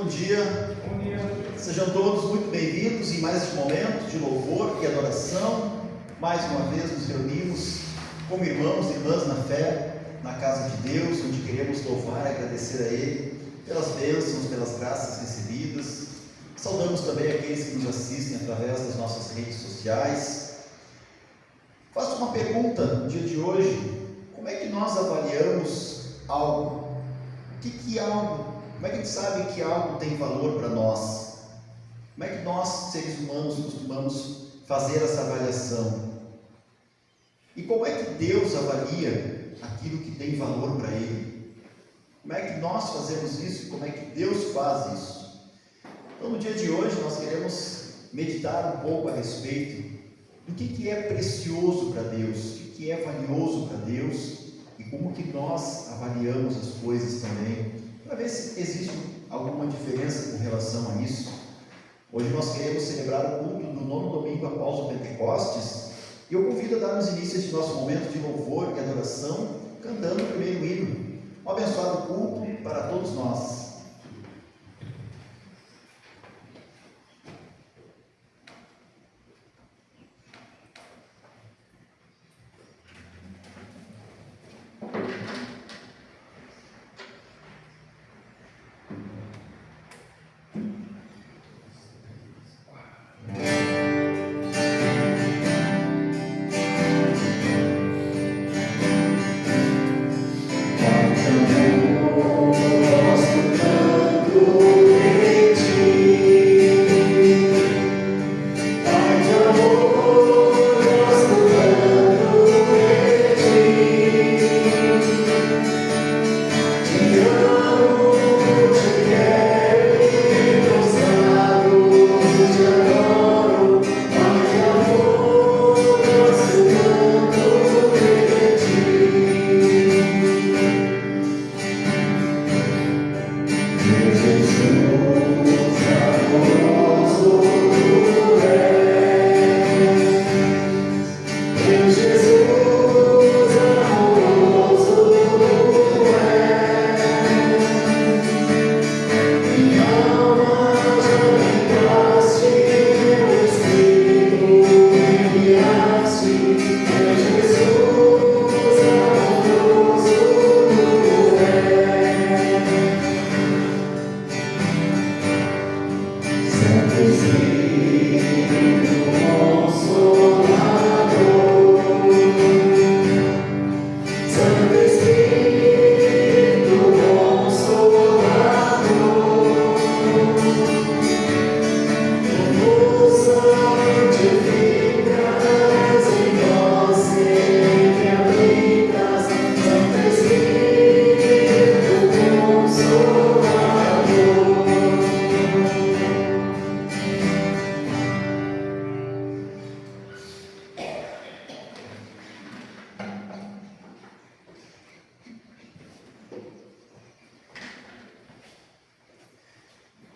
Bom dia. Sejam todos muito bem-vindos em mais este momento de louvor e adoração. Mais uma vez nos reunimos como irmãos e irmãs na fé, na casa de Deus, onde queremos louvar e agradecer a Ele pelas bênçãos, pelas graças recebidas. Saudamos também aqueles que nos assistem através das nossas redes sociais. Faço uma pergunta no dia de hoje: como é que nós avaliamos algo? O que é algo? Como é que a gente sabe que algo tem valor para nós? Como é que nós, seres humanos, costumamos fazer essa avaliação? E como é que Deus avalia aquilo que tem valor para Ele? Como é que nós fazemos isso e como é que Deus faz isso? Então, no dia de hoje, nós queremos meditar um pouco a respeito do que é precioso para Deus, o que é valioso para Deus e como que nós avaliamos as coisas também, para ver se existe alguma diferença com relação a isso. Hoje nós queremos celebrar o culto do 9º domingo após o Pentecostes, e eu convido a darmos início a este nosso momento de louvor e adoração, cantando o primeiro hino. Um abençoado culto para todos nós.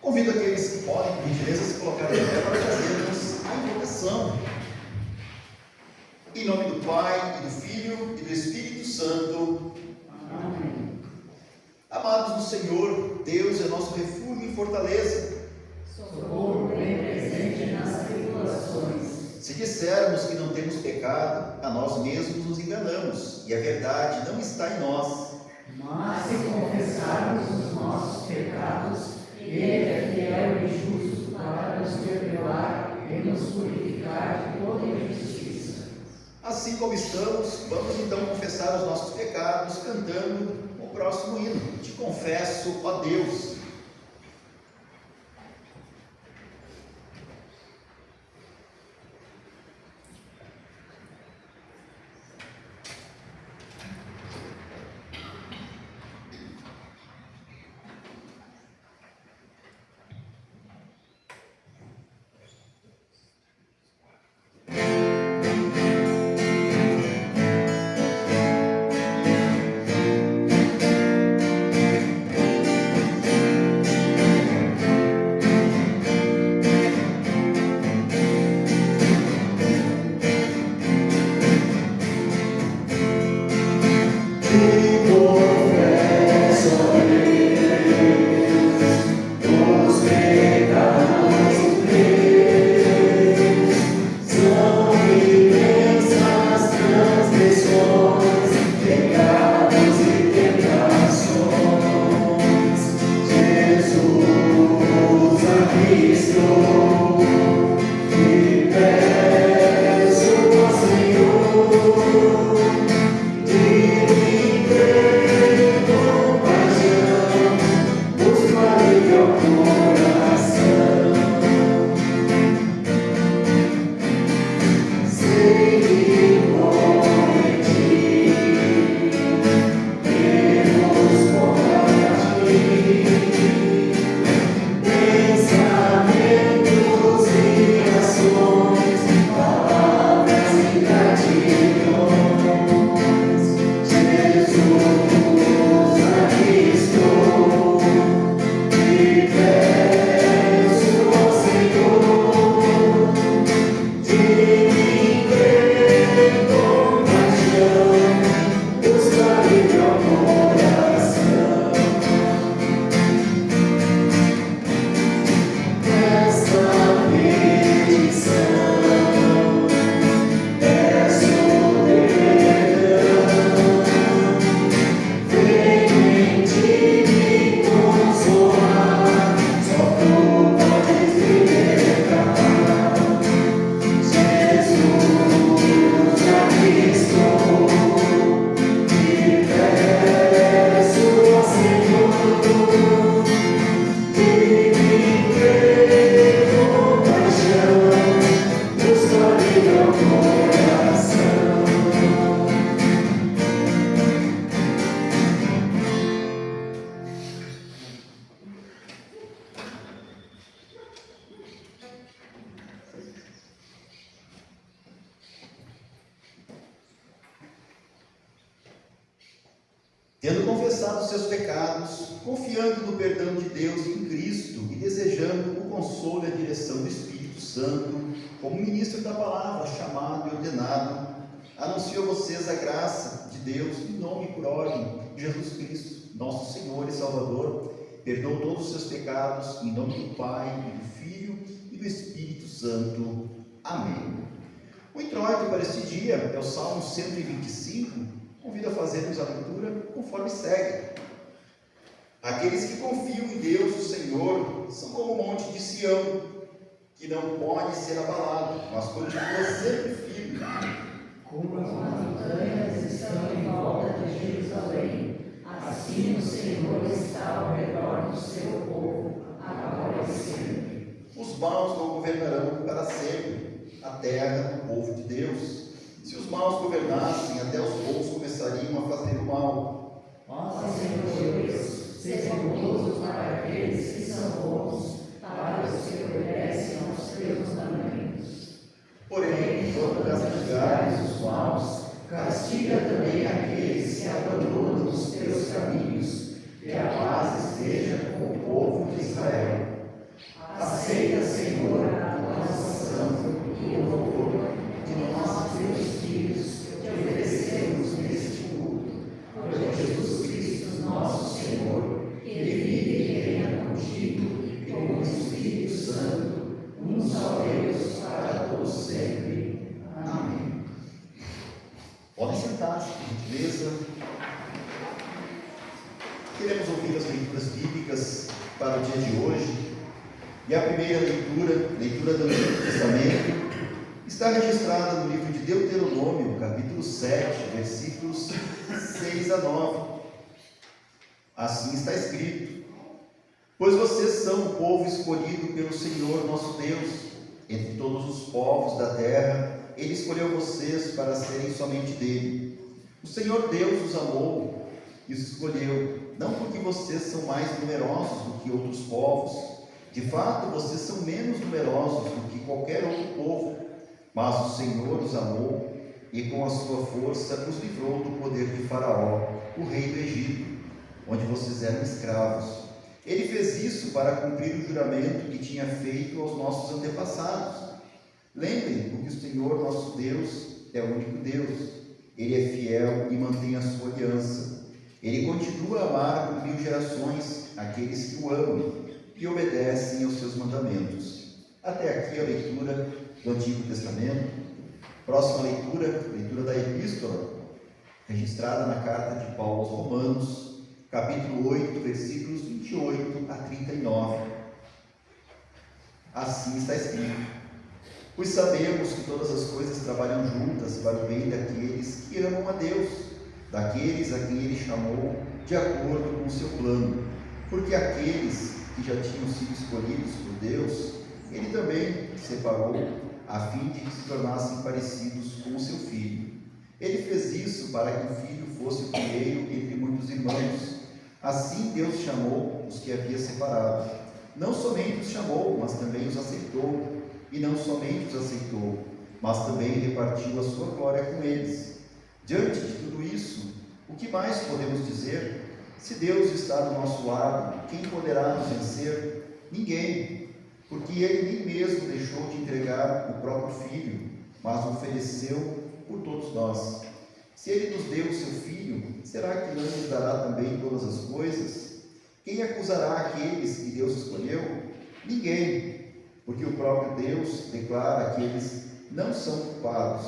Convido aqueles que podem, por gentileza, se colocarem em pé para fazermos a invocação. Em nome do Pai, e do Filho, e do Espírito Santo. Amém. Amados do Senhor, Deus é nosso refúgio e fortaleza. Socorro bem presente nas tribulações. Se dissermos que não temos pecado, a nós mesmos nos enganamos, e a verdade não está em nós. Mas se confessarmos os nossos pecados, Ele é fiel e justo para nos perdoar e nos purificar de toda injustiça. Assim como estamos, vamos então confessar os nossos pecados, cantando o próximo hino. Te confesso, ó Deus. Tendo confessado os seus pecados, confiando no perdão de Deus em Cristo e desejando o consolo e a direção do Espírito Santo, como ministro da palavra, chamado e ordenado, anuncio a vocês a graça de Deus em nome e por ordem de Jesus Cristo, nosso Senhor e Salvador. Perdoa todos os seus pecados, em nome do Pai, e do Filho e do Espírito Santo. Amém. O introito para este dia é o Salmo 125. Convido a fazermos a leitura conforme segue. Aqueles que confiam em Deus, o Senhor, são como o monte de Sião, que não pode ser abalado, mas continua sempre firme. Como as montanhas estão em volta de Jerusalém, assim o Senhor está ao redor do seu povo, agora e sempre. Os maus não governarão para sempre a terra do povo de Deus. Se os maus governassem, até os bons começariam a fazer o mal. Ó Senhor Deus, seja bondoso para aqueles que são bons, para os que obedecem aos teus mandamentos. Porém, quando castigares os maus, Castiga também aqueles que abandonam os teus caminhos, que a paz esteja com o povo de Israel. Aceita, Senhor, a oração e o louvor de nós, teus filhos, te oferecemos neste culto, por Jesus Cristo, nosso Senhor, que vive e reina contigo, com o Espírito Santo, um só Deus, para todos sempre. Amém. Podem sentar-se, por gentileza. Queremos ouvir as leituras bíblicas para o dia de hoje. E a primeira leitura do Antigo Testamento, está registrada no livro de Deuteronômio, capítulo 7, versículos 6 a 9. Assim está escrito: Pois vocês são o povo escolhido pelo Senhor nosso Deus. Entre todos os povos da terra, Ele escolheu vocês para serem somente dele. O Senhor Deus os amou e os escolheu, não porque vocês são mais numerosos do que outros povos. De fato, vocês são menos numerosos do que qualquer outro povo, mas o Senhor os amou e com a sua força os livrou do poder de Faraó, o rei do Egito, onde vocês eram escravos. Ele fez isso para cumprir o juramento que tinha feito aos nossos antepassados. Lembrem, porque o Senhor nosso Deus é o único Deus. Ele é fiel e mantém a sua aliança. Ele continua a amar por 1000 gerações aqueles que o amam e obedecem aos seus mandamentos. Até aqui a leitura do Antigo Testamento. Próxima leitura da Epístola, registrada na carta de Paulo aos Romanos, capítulo 8, versículos 28 a 39. Assim está escrito: Pois sabemos que todas as coisas trabalham juntas para o bem daqueles que amam a Deus, daqueles a quem Ele chamou de acordo com o seu plano. Porque aqueles que já tinham sido escolhidos por Deus, Ele também separou, a fim de que se tornassem parecidos com o seu Filho. Ele fez isso para que o Filho fosse o primeiro entre muitos irmãos. Assim Deus chamou os que havia separado. Não somente os chamou, mas também os aceitou. E não somente os aceitou, mas também repartiu a sua glória com eles. Diante de tudo isso, o que mais podemos dizer? Se Deus está do nosso lado, quem poderá nos vencer? Ninguém, porque Ele nem mesmo deixou de entregar o próprio Filho, mas o ofereceu por todos nós. Se Ele nos deu o seu Filho, será que não nos dará também todas as coisas? Quem acusará aqueles que Deus escolheu? Ninguém, porque o próprio Deus declara que eles não são culpados.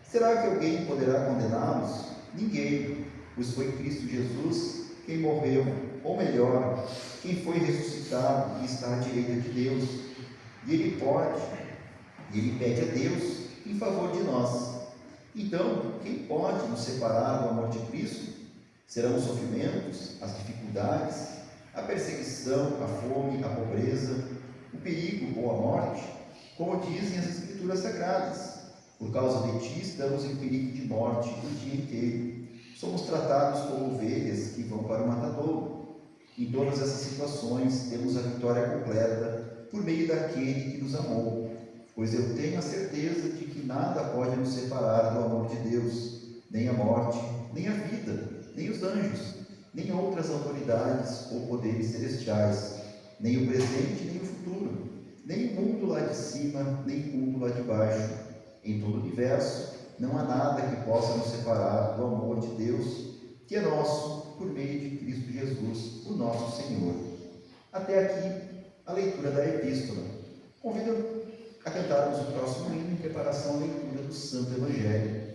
Será que alguém poderá condená-los? Ninguém, pois foi Cristo Jesus quem morreu, ou melhor, quem foi ressuscitado e está à direita de Deus. E Ele pede a Deus em favor de nós. Então, quem pode nos separar do amor de Cristo? Serão os sofrimentos, as dificuldades, a perseguição, a fome, a pobreza, o perigo ou a morte? Como dizem as Escrituras Sagradas: por causa de ti estamos em perigo de morte o dia inteiro. Somos tratados como ovelhas que vão para o matadouro. Em todas essas situações temos a vitória completa por meio daquele que nos amou. Pois eu tenho a certeza de que nada pode nos separar do amor de Deus, nem a morte, nem a vida, nem os anjos, nem outras autoridades ou poderes celestiais, nem o presente, nem o futuro, nem o mundo lá de cima, nem o mundo lá de baixo. Em todo o universo, não há nada que possa nos separar do amor de Deus, que é nosso por meio de Cristo Jesus, o nosso Senhor. Até aqui, a leitura da Epístola. Convido a cantarmos o próximo hino em preparação à leitura do Santo Evangelho.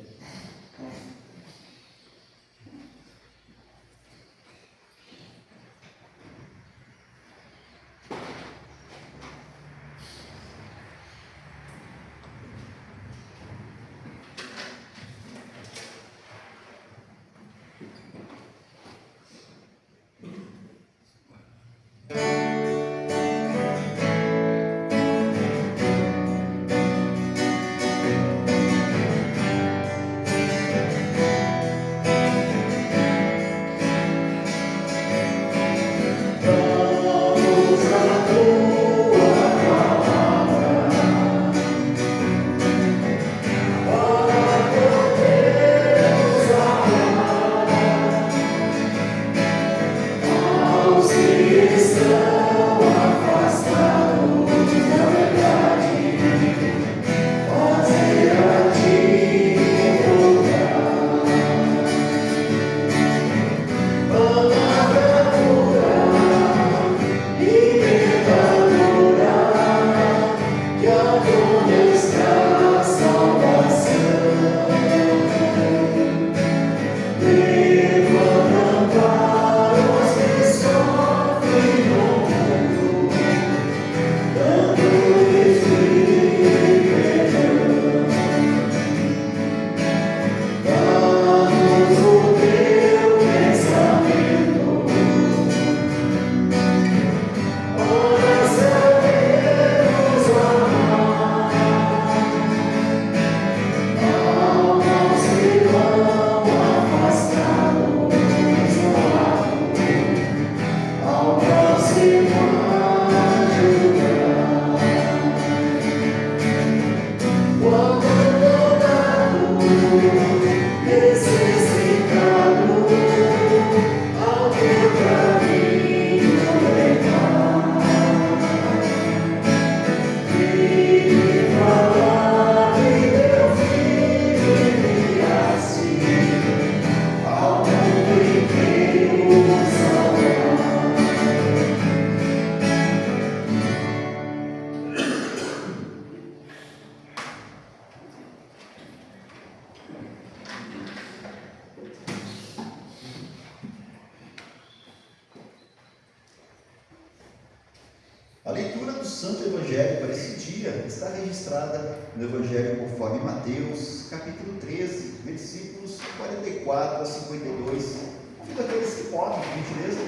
A leitura do Santo Evangelho para esse dia está registrada no Evangelho conforme Mateus, capítulo 13, versículos 44 a 52. Convido aqueles que podem, por gentileza,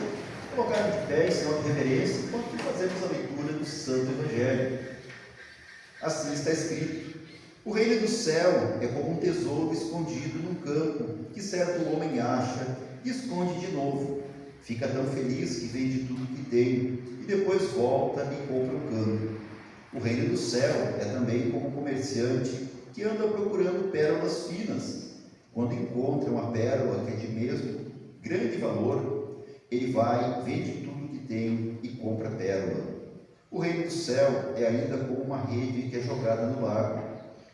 colocar de pé em sinal de reverência enquanto fazemos a leitura do Santo Evangelho. Assim está escrito: o reino do céu é como um tesouro escondido num campo, que certo homem acha e esconde de novo. Fica tão feliz que vende tudo que tem e depois volta e compra um campo. O reino do céu é também como um comerciante que anda procurando pérolas finas. Quando encontra uma pérola que é de mesmo grande valor, ele vai, vende tudo que tem e compra a pérola. O reino do céu é ainda como uma rede que é jogada no lago.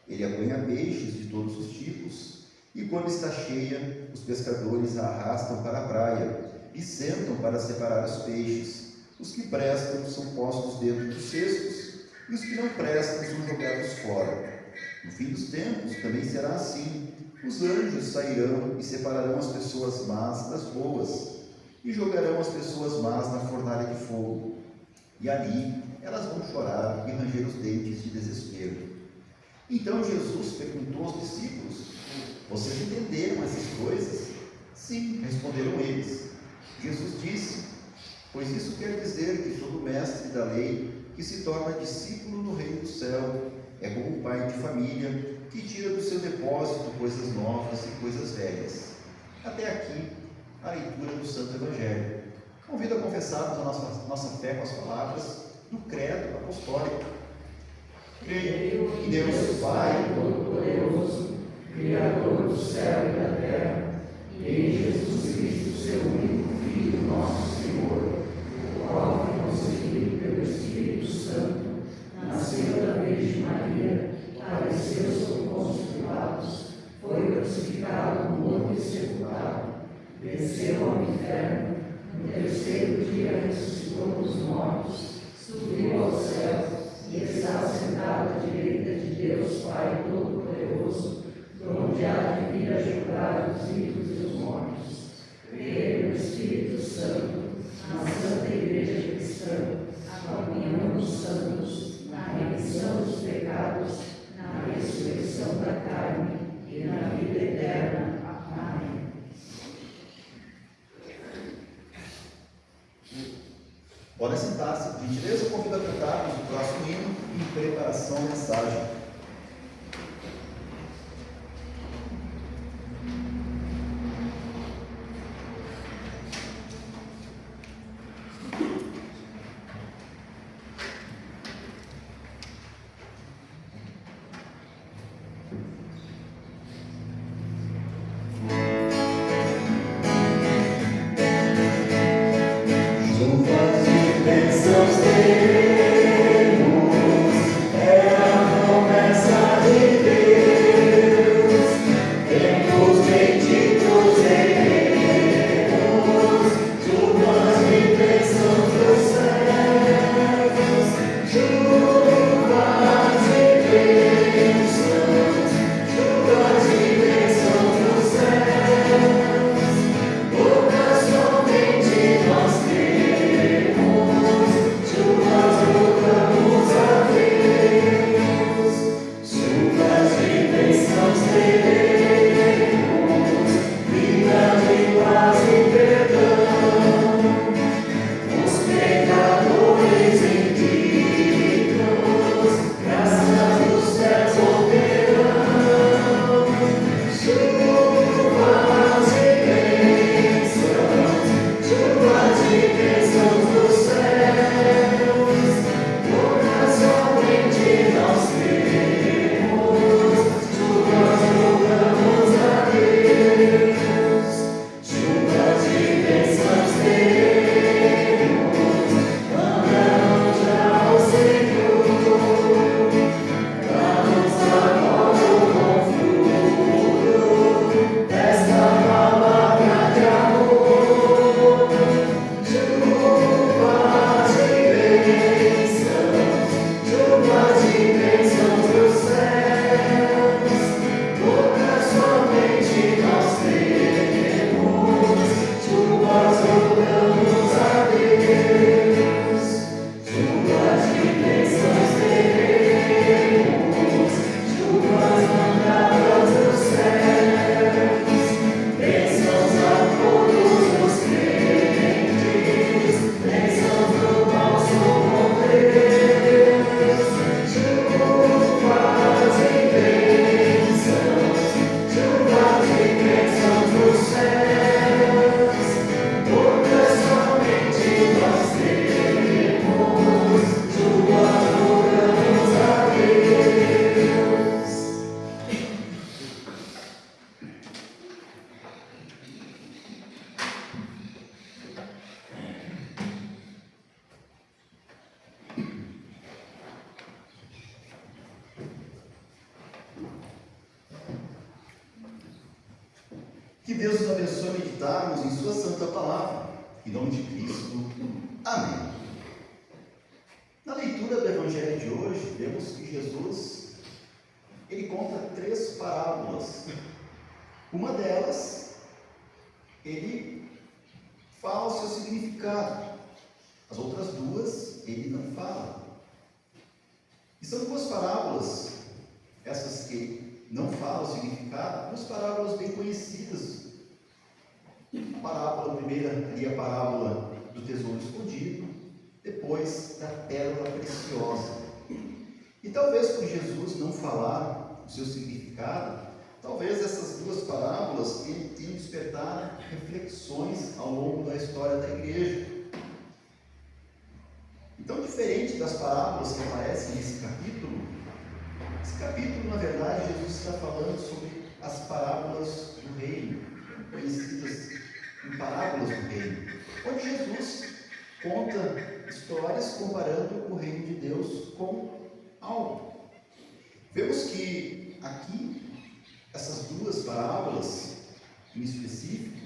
Ele apanha peixes de todos os tipos e, quando está cheia, os pescadores a arrastam para a praia e sentam para separar os peixes. Os que prestam são postos dentro dos cestos, e os que não prestam são jogados fora. No fim dos tempos também será assim. Os anjos sairão e separarão as pessoas más das boas, e jogarão as pessoas más na fornalha de fogo. E ali elas vão chorar e ranger os dentes de desespero. Então Jesus perguntou aos discípulos: vocês entenderam essas coisas? Sim, responderam eles. Jesus disse: pois isso quer dizer que todo mestre da lei que se torna discípulo no reino do céu é como um pai de família que tira do seu depósito coisas novas e coisas velhas. Até aqui, a leitura do Santo Evangelho. Convido a confessarmos a nossa fé com as palavras do Credo Apostólico. Creio em Deus Pai Todo-Poderoso, Criador do céu e da terra, e em Jesus Cristo, seu único Filho nosso Senhor, o qual foi concebido pelo Espírito Santo, nasceu da Virgem Maria, padeceu sob Pôncio Pilatos, foi crucificado, morto e sepultado, desceu ao inferno, no terceiro dia ressuscitou dos mortos, subiu aos céus e está sentado à direita de Deus Pai Todo-Poderoso, de onde há de vir a julgar os vivos e os mortos. Creio no Espírito Santo, na Santa Igreja Cristã, na comunhão dos santos, na remissão dos pecados, na ressurreição da carne e na vida eterna. Amém. Podem sentar-se. Por gentileza, eu convido a cantarmos o próximo hino em preparação à mensagem. Que Deus nos abençoe a meditarmos em Sua Santa Palavra. Em nome de Cristo. Amém. Na leitura do Evangelho de hoje, vemos que Jesus, ele conta 3 parábolas. Uma delas, ele fala o seu significado. As outras 2, ele não fala. E são 2 parábolas, essas que não fala o significado, 2 parábolas bem conhecidas. A parábola primeira ali é a parábola do tesouro escondido, depois da pérola preciosa. E talvez por Jesus não falar o seu significado, talvez essas 2 parábolas tenham despertado reflexões ao longo da história da igreja. Então, diferente das parábolas que aparecem nesse capítulo, esse capítulo, na verdade, Jesus está falando sobre as parábolas do reino, conhecidas em parábolas do reino. comparando o reino de Deus com algo. Vemos que aqui, essas duas parábolas, em específico,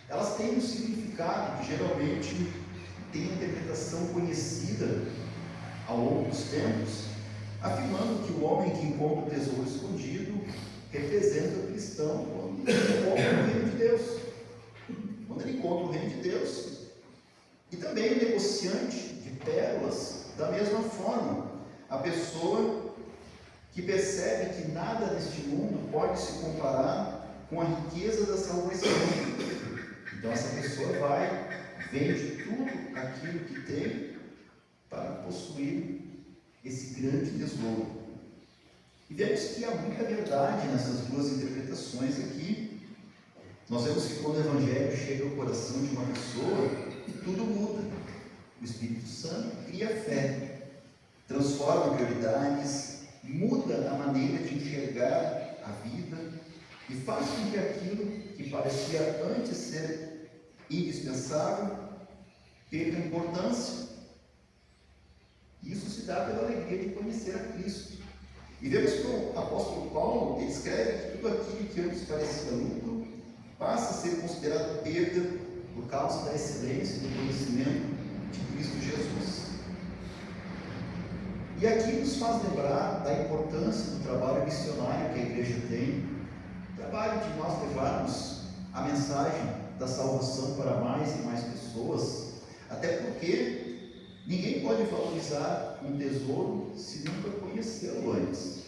elas têm um significado que geralmente tem interpretação conhecida ao longo dos tempos, afirmando que o homem que encontra o tesouro escondido representa o cristão quando ele encontra o reino de Deus. Quando ele encontra o reino de Deus. E também o negociante de pérolas, da mesma forma, a pessoa que percebe que nada neste mundo pode se comparar com a riqueza da salvação. Então essa pessoa vende tudo aquilo que tem para possuir esse grande tesouro. E vemos que há muita verdade nessas duas interpretações aqui. Nós vemos que quando o Evangelho chega ao coração de uma pessoa, tudo muda. O Espírito Santo cria fé, transforma prioridades, muda a maneira de enxergar a vida e faz com que aquilo que parecia antes ser indispensável perca importância. Isso se dá pela alegria de conhecer a Cristo. E vemos que o apóstolo Paulo ele escreve que tudo aquilo que antes parecia lucro passa a ser considerado perda por causa da excelência do conhecimento de Cristo Jesus. E aqui nos faz lembrar da importância do trabalho missionário que a igreja tem, o trabalho de nós levarmos a mensagem da salvação para mais e mais pessoas, até porque ninguém pode valorizar um tesouro se nunca conhecê-lo antes.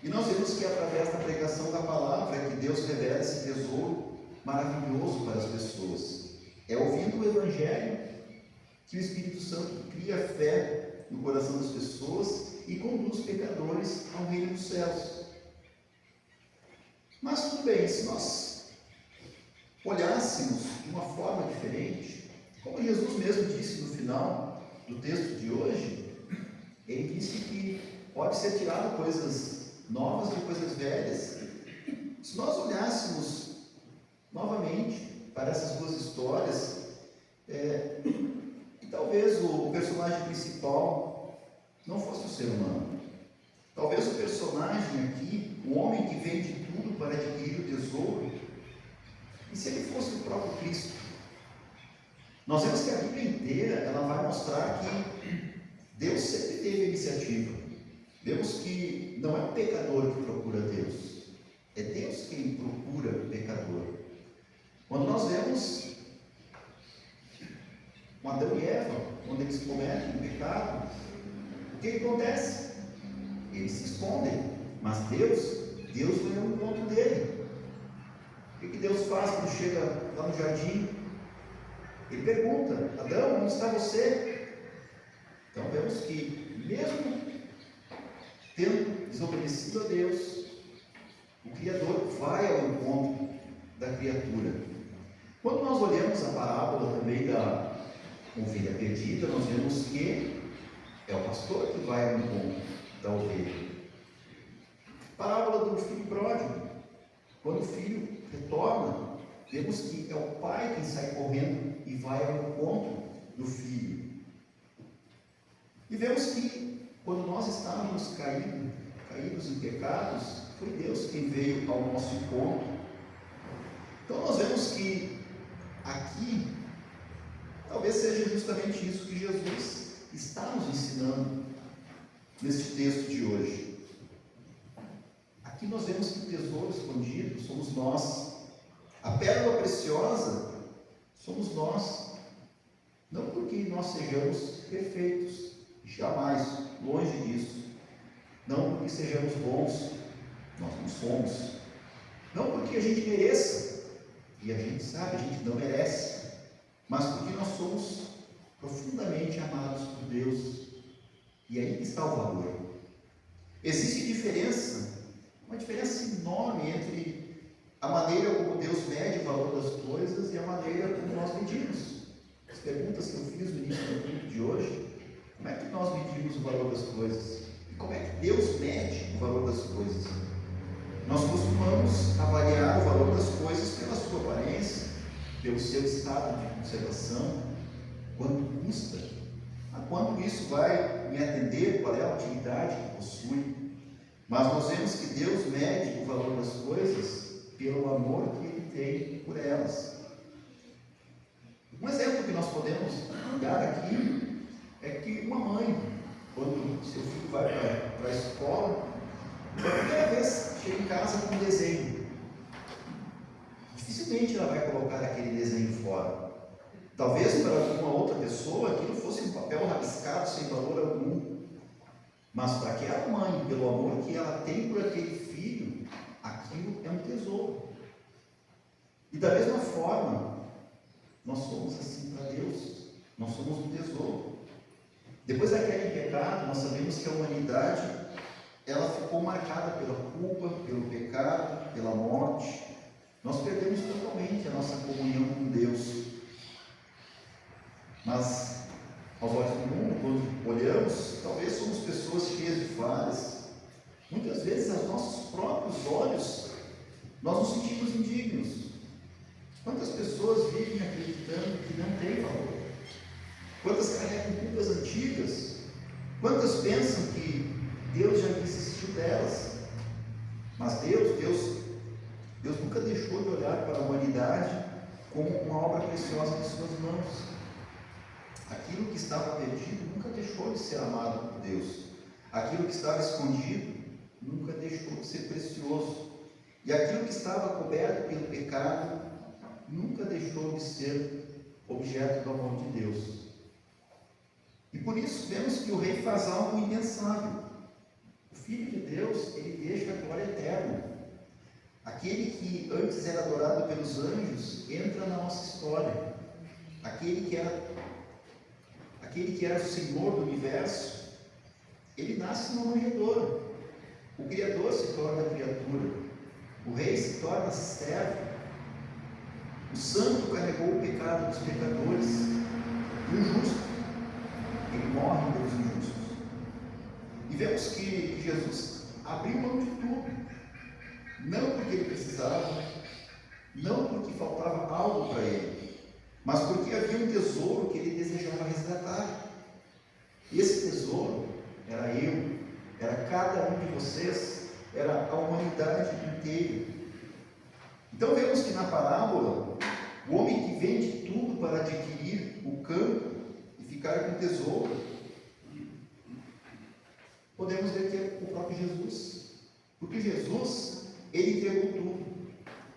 E nós vemos que através da pregação da palavra é que Deus revela esse tesouro maravilhoso para as pessoas. É ouvindo o Evangelho que o Espírito Santo cria fé no coração das pessoas e conduz os pecadores ao reino dos céus. Mas tudo bem, se nós olhássemos de uma forma diferente, como Jesus mesmo disse no final do texto de hoje, ele disse que pode ser tirado coisas novas de coisas velhas. Se nós olhássemos novamente para essas duas histórias, e talvez o personagem principal não fosse o ser humano. Talvez o personagem aqui, o homem que vende tudo para adquirir o tesouro, e se ele fosse o próprio Cristo? Nós vemos que a Bíblia inteira ela vai mostrar que Deus sempre teve a iniciativa. Vemos que não é o pecador que procura Deus, é Deus quem procura o pecador. Quando nós vemos com Adão e Eva, quando eles cometem o pecado, o que acontece? Eles se escondem, mas Deus vai ao encontro dele. O que Deus faz quando chega lá no jardim? Ele pergunta: Adão, onde está você? Então vemos que mesmo tendo desobedecido a Deus, o Criador vai ao encontro da criatura. Quando nós olhamos a parábola também da ovelha perdida, nós vemos que é o pastor que vai ao encontro da ovelha. Parábola do filho pródigo, quando o filho retorna, vemos que é o pai quem sai correndo e vai ao encontro do filho. E vemos que quando nós estávamos caídos em pecados, foi Deus quem veio ao nosso encontro. Então nós vemos que aqui talvez seja justamente isso que Jesus está nos ensinando neste texto de hoje. Aqui nós vemos que o tesouro escondido somos nós. A pérola preciosa somos nós. Não porque nós sejamos perfeitos, jamais, longe disso. Não porque sejamos bons, nós não somos. Não porque a gente mereça, e a gente sabe, a gente não merece, mas porque nós somos profundamente amados por Deus. E aí que está o valor. Existe uma diferença enorme entre a maneira como Deus mede o valor das coisas e a maneira como nós medimos. As perguntas que eu fiz no início do culto de hoje: como é que nós medimos o valor das coisas? E como é que Deus mede o valor das coisas? Nós costumamos avaliar o valor das coisas pela sua aparência, pelo seu estado de conservação, quanto custa. a quanto isso vai me atender, qual é a utilidade que possui. Mas nós vemos que Deus mede o valor das coisas pelo amor que Ele tem por elas. Um exemplo que nós podemos dar aqui é que uma mãe, quando seu filho vai para a escola, pela primeira vez chega em casa com um desenho. Dificilmente ela vai colocar aquele desenho fora. Talvez para alguma outra pessoa aquilo fosse um papel rabiscado sem valor algum. Mas para aquela mãe, pelo amor que ela tem por aquele filho, aquilo é um tesouro. E da mesma forma, nós somos assim para Deus. Nós somos um tesouro. Depois da queda em pecado, nós sabemos que a humanidade ela ficou marcada pela culpa, pelo pecado, pela morte. Nós perdemos totalmente a nossa comunhão com Deus. Mas, aos olhos do mundo, quando olhamos, talvez somos pessoas cheias de falhas. Muitas vezes, aos nossos próprios olhos, nós nos sentimos indignos. Quantas pessoas vivem acreditando que não tem valor? Quantas carregam culpas antigas? Quantas pensam que Deus já desistiu delas? Mas Deus nunca deixou de olhar para a humanidade como uma obra preciosa de suas mãos. Aquilo que estava perdido nunca deixou de ser amado por Deus. Aquilo que estava escondido nunca deixou de ser precioso. E aquilo que estava coberto pelo pecado nunca deixou de ser objeto do amor de Deus. E por isso vemos que o rei faz algo impensável. O Filho de Deus, ele deixa a glória eterna. Aquele que antes era adorado pelos anjos, entra na nossa história. Aquele que era o Senhor do universo, ele nasce numa manjedoura. O Criador se torna criatura. O Rei se torna servo. O Santo carregou o pecado dos pecadores. E o justo, ele morre pelos injustos. E vemos que Jesus abriu mão de tudo. Não porque ele precisava, não porque faltava algo para ele, mas porque havia um tesouro que ele desejava resgatar. E esse tesouro era eu, era cada um de vocês, era a humanidade inteira. Então vemos que na parábola, o homem que vende tudo para adquirir o campo e ficar com o tesouro, podemos ver que é o próprio Jesus. Porque Jesus, ele entregou tudo.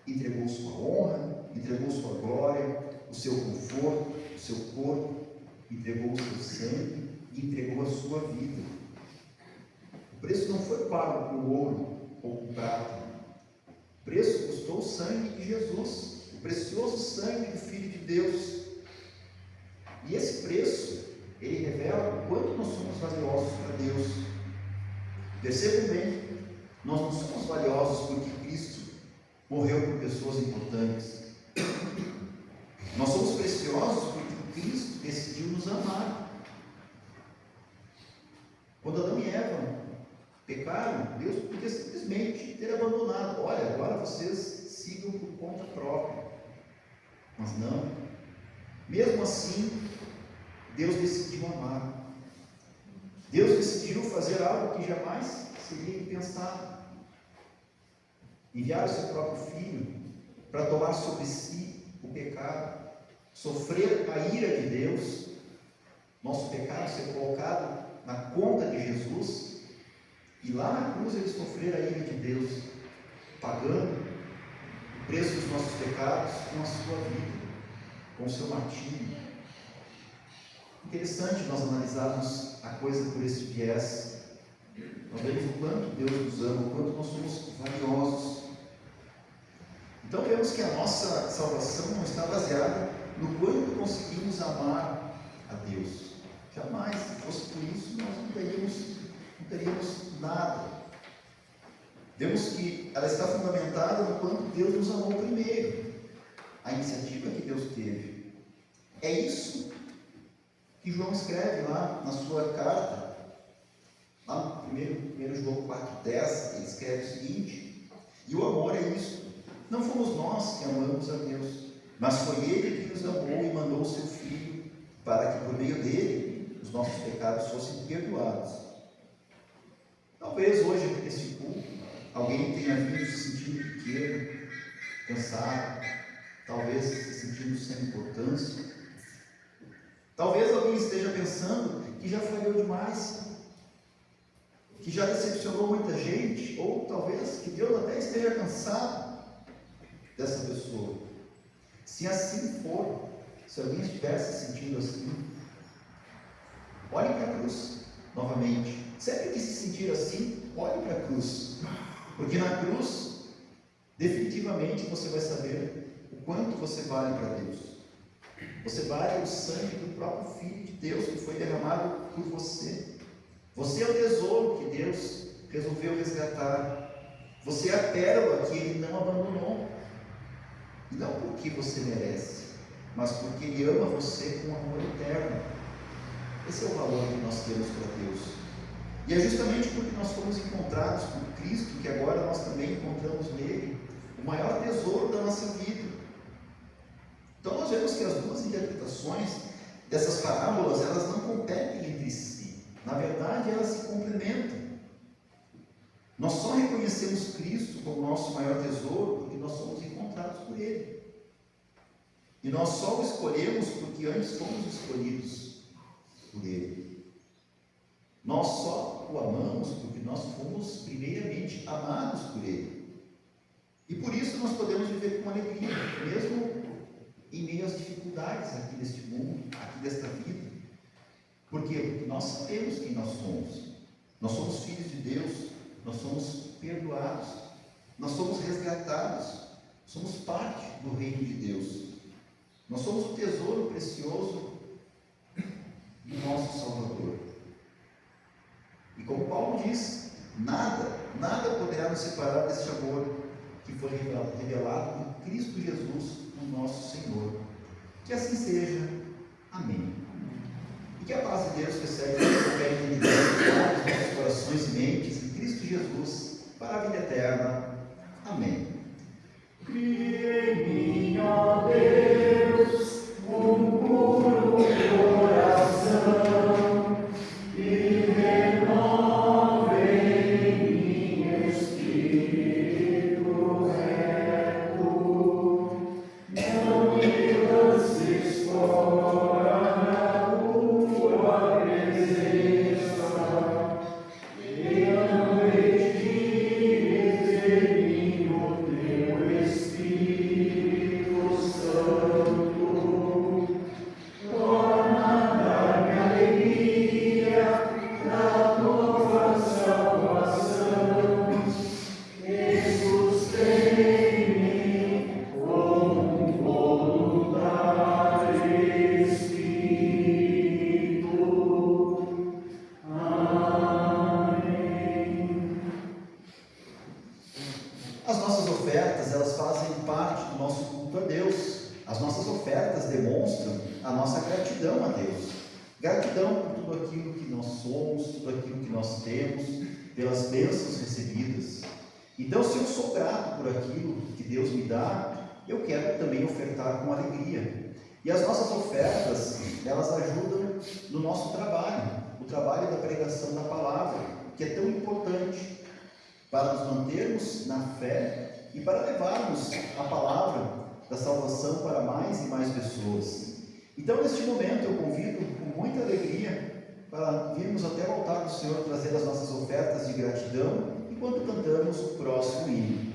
Entregou sua honra, entregou sua glória, o seu conforto, o seu corpo, entregou o seu sangue e entregou a sua vida. O preço não foi pago com ouro ou com prata. O preço custou o sangue de Jesus, o precioso sangue do Filho de Deus. E esse preço, ele revela o quanto nós somos valiosos para Deus. Percebam bem, nós não somos valiosos porque Cristo morreu por pessoas importantes. Nós somos preciosos porque Cristo decidiu nos amar. Quando Adão e Eva pecaram, Deus podia simplesmente ter abandonado. Olha, agora vocês sigam por conta própria. Mas não. Mesmo assim, Deus decidiu amar. Deus decidiu fazer algo que jamais seria impensado. Enviar o seu próprio Filho para tomar sobre si o pecado, sofrer a ira de Deus, nosso pecado ser colocado na conta de Jesus, e lá na cruz ele sofrer a ira de Deus, pagando o preço dos nossos pecados com a sua vida, com o seu martírio. Interessante nós analisarmos a coisa por esse viés. Nós vemos o quanto Deus nos ama, o quanto nós somos valiosos. Então vemos que a nossa salvação não está baseada no quanto conseguimos amar a Deus. Jamais, se fosse por isso, nós não teríamos nada. Vemos que ela está fundamentada no quanto Deus nos amou primeiro, a iniciativa que Deus teve. É isso que João escreve lá na sua carta, lá no 1 João 4,10, ele escreve o seguinte: e o amor é isso, não fomos nós que amamos a Deus, mas foi Ele que nos amou e mandou o seu Filho, para que por meio dele os nossos pecados fossem perdoados. Talvez hoje, neste culto, alguém tenha vindo se sentindo pequeno, cansado, talvez se sentindo sem importância. Talvez alguém esteja pensando que já falhou demais, que já decepcionou muita gente, ou talvez que Deus até esteja cansado dessa pessoa. Se assim for, se alguém estiver se sentindo assim, olhe para a cruz novamente. Sempre que se sentir assim, olhe para a cruz, porque na cruz, definitivamente você vai saber o quanto você vale para Deus. Você vale o sangue do próprio Filho de Deus que foi derramado por você. Você é o tesouro que Deus resolveu resgatar. Você é a pérola que Ele não abandonou. E não porque você merece, mas porque Ele ama você com amor eterno. Esse é o valor que nós temos para Deus. E é justamente porque nós fomos encontrados por Cristo que agora nós também encontramos nele o maior tesouro da nossa vida. Então nós vemos que as duas interpretações dessas parábolas, elas não competem entre si. Na verdade, elas se complementam. Nós só reconhecemos Cristo como nosso maior tesouro porque nós somos encontrados por Ele. E nós só o escolhemos porque antes fomos escolhidos por Ele. Nós só o amamos porque nós fomos primeiramente amados por Ele. E por isso nós podemos viver com alegria, mesmo em meio às dificuldades aqui deste mundo, aqui desta vida. Por quê? Porque nós sabemos quem nós somos. Nós somos filhos de Deus, nós somos perdoados, nós somos resgatados, somos parte do reino de Deus. Nós somos o tesouro precioso do nosso Salvador. E como Paulo diz, nada poderá nos separar deste amor que foi revelado em Cristo Jesus, o nosso Senhor. Que assim seja. Amém. E que a paz de Deus, que excede qualquer entendimento, guarde os nossos corações e mentes em Cristo Jesus, para a vida eterna. Amém. Cria em mim, ó Deus, um puro coração e renova em mim espírito reto. Não me lances fora da tua presença e não retires de mim o teu Espírito Santo. Torna dar-me alegria da tua salvação e sustém-me com voluntário Espírito. Amém. As nossas ofertas, elas fazem parte do nosso culto a Deus. As nossas ofertas demonstram a nossa gratidão a Deus. Gratidão por tudo aquilo que nós somos, tudo aquilo que nós temos, pelas bênçãos recebidas. Então, se eu sou grato por aquilo que Deus me dá, eu quero também ofertar com alegria. E as nossas ofertas, elas ajudam no nosso trabalho, o trabalho da pregação da palavra, que é tão importante para nos mantermos na fé e para levarmos a palavra da salvação para mais e mais pessoas. Então, neste momento, eu convido com muita alegria para virmos até o altar do Senhor trazer as nossas ofertas de gratidão enquanto cantamos o próximo hino.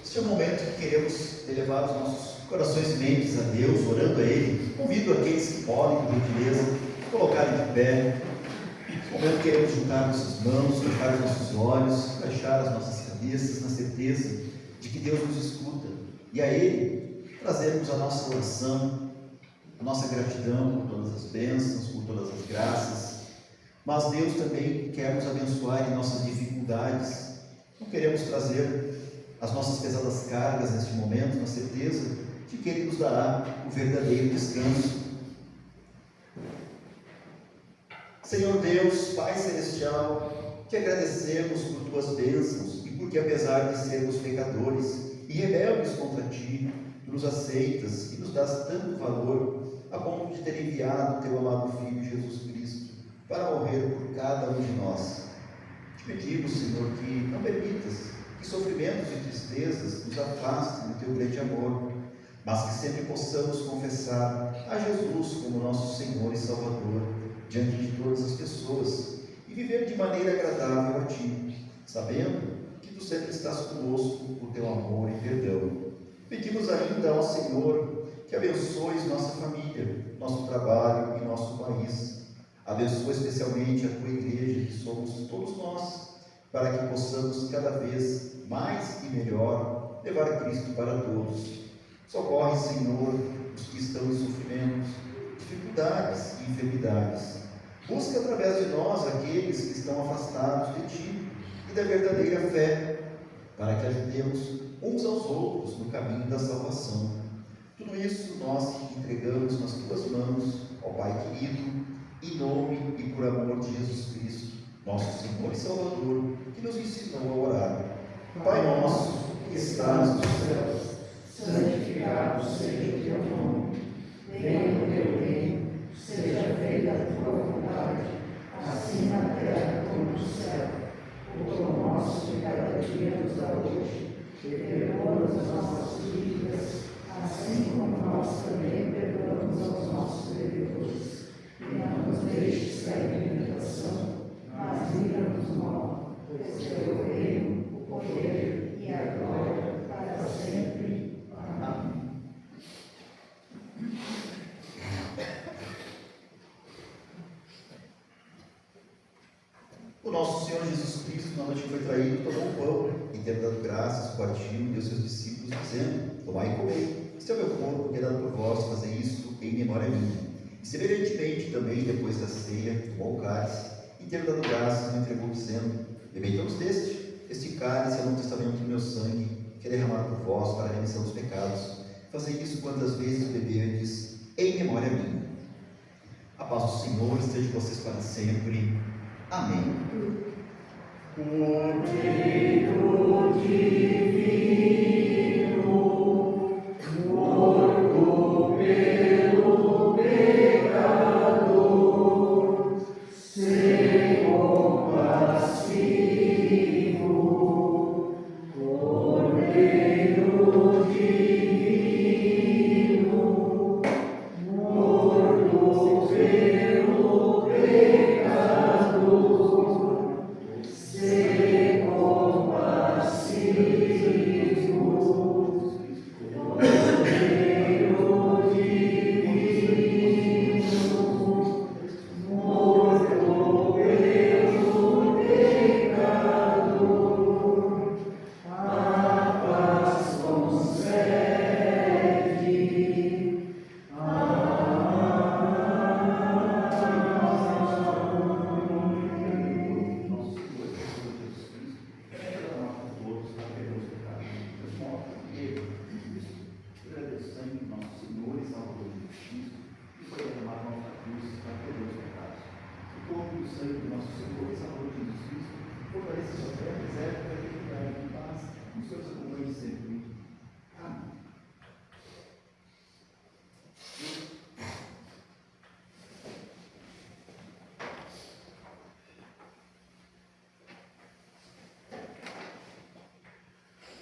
Este é o momento que queremos elevar os nossos corações e mentes a Deus, orando a Ele. Convido aqueles que podem, por gentileza, colocarem de pé. Neste momento queremos juntar nossas mãos, fechar os nossos olhos, baixar as nossas cabeças, na certeza de que Deus nos escuta. E a Ele trazermos a nossa oração, a nossa gratidão por todas as bênçãos, por todas as graças. Mas Deus também quer nos abençoar em nossas dificuldades. Não queremos trazer as nossas pesadas cargas neste momento, na certeza de que Ele nos dará o verdadeiro descanso. Senhor Deus, Pai Celestial, te agradecemos por tuas bênçãos e porque, apesar de sermos pecadores e rebeldes contra ti, tu nos aceitas e nos dás tanto valor a ponto de ter enviado o teu amado Filho Jesus Cristo para morrer por cada um de nós. Te pedimos, Senhor, que não permitas que sofrimentos e tristezas nos afastem do teu grande amor, mas que sempre possamos confessar a Jesus como nosso Senhor e Salvador diante de todas as pessoas e viver de maneira agradável a ti, sabendo que tu sempre estás conosco por teu amor e perdão. Pedimos ainda ao Senhor que abençoes nossa família, nosso trabalho e nosso país. Abençoa especialmente a tua igreja, que somos todos nós, para que possamos cada vez mais e melhor levar Cristo para todos. Socorre, Senhor, os que estão em sofrimentos, dificuldades e enfermidades. Busca através de nós aqueles que estão afastados de Ti e da verdadeira fé, para que ajudemos uns aos outros no caminho da salvação. Tudo isso nós entregamos nas Tuas mãos, ó Pai querido, em nome e por amor de Jesus Cristo, nosso Senhor e Salvador, que nos ensinou a orar. Pai nosso, que estás nos céus, santificado seja o teu nome. Venha o teu reino, seja feita a tua vontade, assim na terra como no céu. O pão nosso de cada dia nos dá hoje, perdoa as nossas dívidas, assim como nós também perdoamos aos nossos devedores. E não nos deixes cair em tentação, mas livra-nos do mal, pois teu é o reino, o poder e a glória para sempre. Amém. O nosso Senhor Jesus Cristo, na noite que foi traído, tomou o pão e, tendo dado graças, partiu e deu seus discípulos, dizendo: tomai e comei, este é o meu corpo, que é dado por vós, fazei isto em memória minha. E semelhantemente também, depois da ceia, tomou o cálice e, tendo dado graças, me entregou, dizendo: bebei todos este cálice é o novo testamento do meu sangue, que é derramado por vós para a remissão dos pecados. Fazei isso quantas vezes beberdes em memória minha. A paz do Senhor esteja com vocês para sempre. Amém. Cordeiro de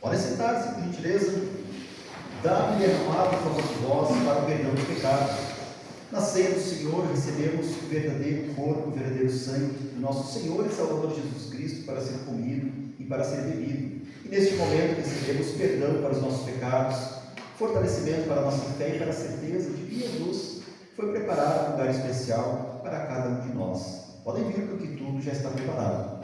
Podem sentar-se, por gentileza. Dá-me derramado a favor de vós para o perdão dos pecados. Na ceia do Senhor recebemos o verdadeiro corpo, o verdadeiro sangue do nosso Senhor e Salvador Jesus Cristo para ser comido e para ser bebido. E neste momento recebemos perdão para os nossos pecados, fortalecimento para a nossa fé e para a certeza de que Jesus foi preparado um lugar especial para cada um de nós. Podem vir porque tudo já está preparado.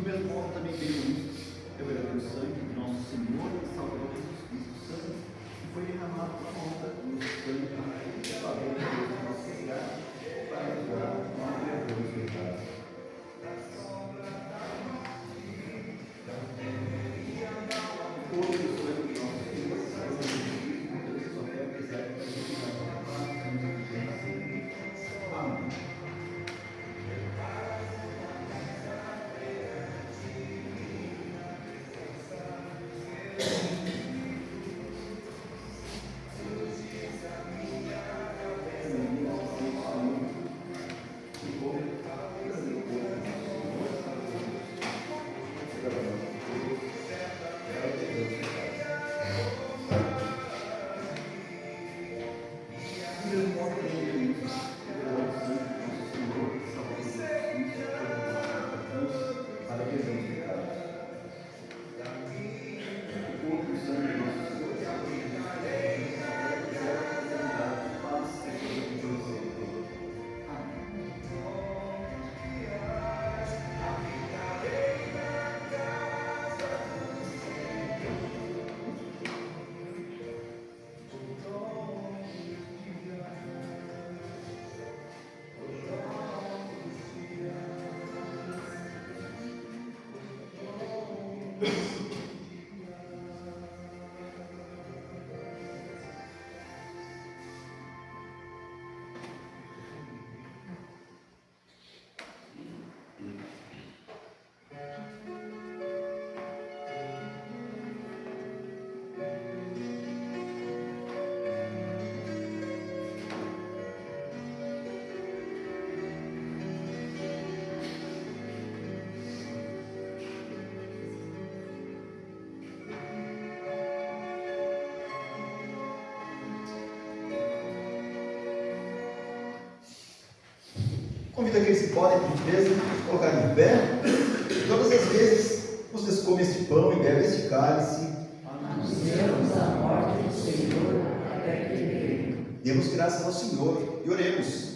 mesmo modo também queremos reverenciar o sangue de nosso Senhor e Salvador Jesus Cristo Santo, que foi derramado por conta do sangue e favor de Deus na nossa cidade, para ajudar a perdão dos pecados. Convido aqueles que podem, por gentileza, colocarem em pé. Todas as vezes vocês comem este pão e bebem este cálice, anunciamos a morte do Senhor até que Ele venha. demos graças ao Senhor e oremos.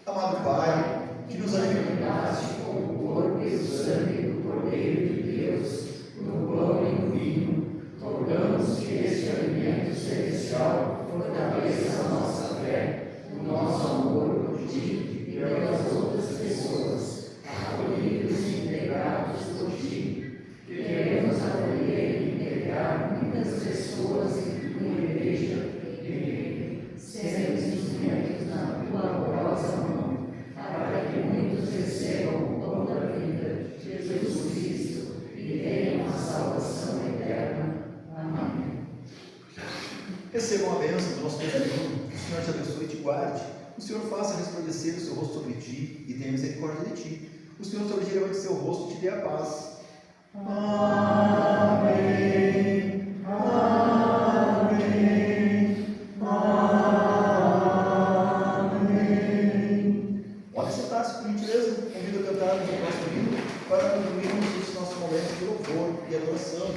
Amado Pai, que nos alimentaste com o corpo e o sangue do Cordeiro de Deus, no pão e no vinho, rogamos que este alimento celestial fortaleça a nossa fé, o nosso amor por Ti e pelas outras pessoas, acolhidos e integrados por Ti. Queremos acolher e integrar muitas pessoas em Tua igreja e sermos instrumentos na Tua amorosa mão, para que muitos recebam o pão da vida, Jesus Cristo, e tenham a salvação eterna. Amém. recebam a bênção do nosso Deus divino. O Senhor te abençoe e te guarde. O Senhor faça resplandecer o seu rosto sobre ti e tenha misericórdia de ti. O Senhor sobre ti levante seu rosto e te dê a paz. Amém. Amém. Amém. Pode sentar-se, por gentileza. Convido a cantarmos o próximo hino para concluirmos esse nosso momento de louvor e adoração.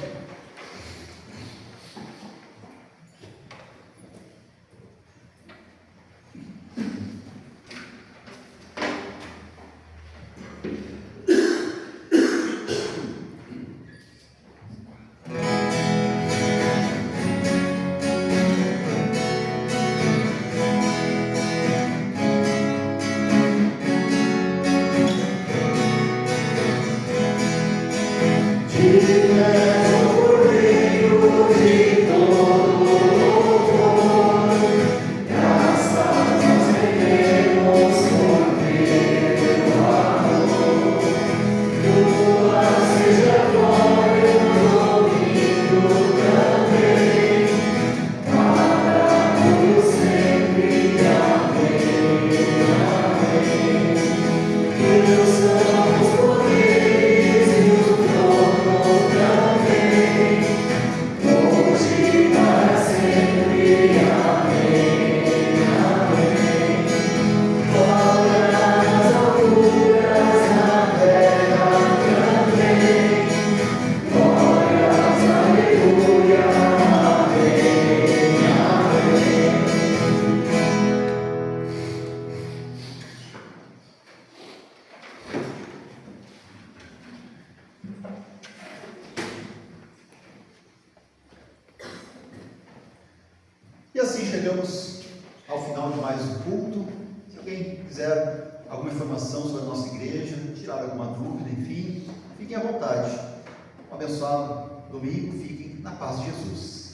chegamos ao final de mais um culto. Se alguém quiser alguma informação sobre a nossa igreja, tirar alguma dúvida, enfim, fiquem à vontade. Um abençoado domingo, fiquem na paz de Jesus.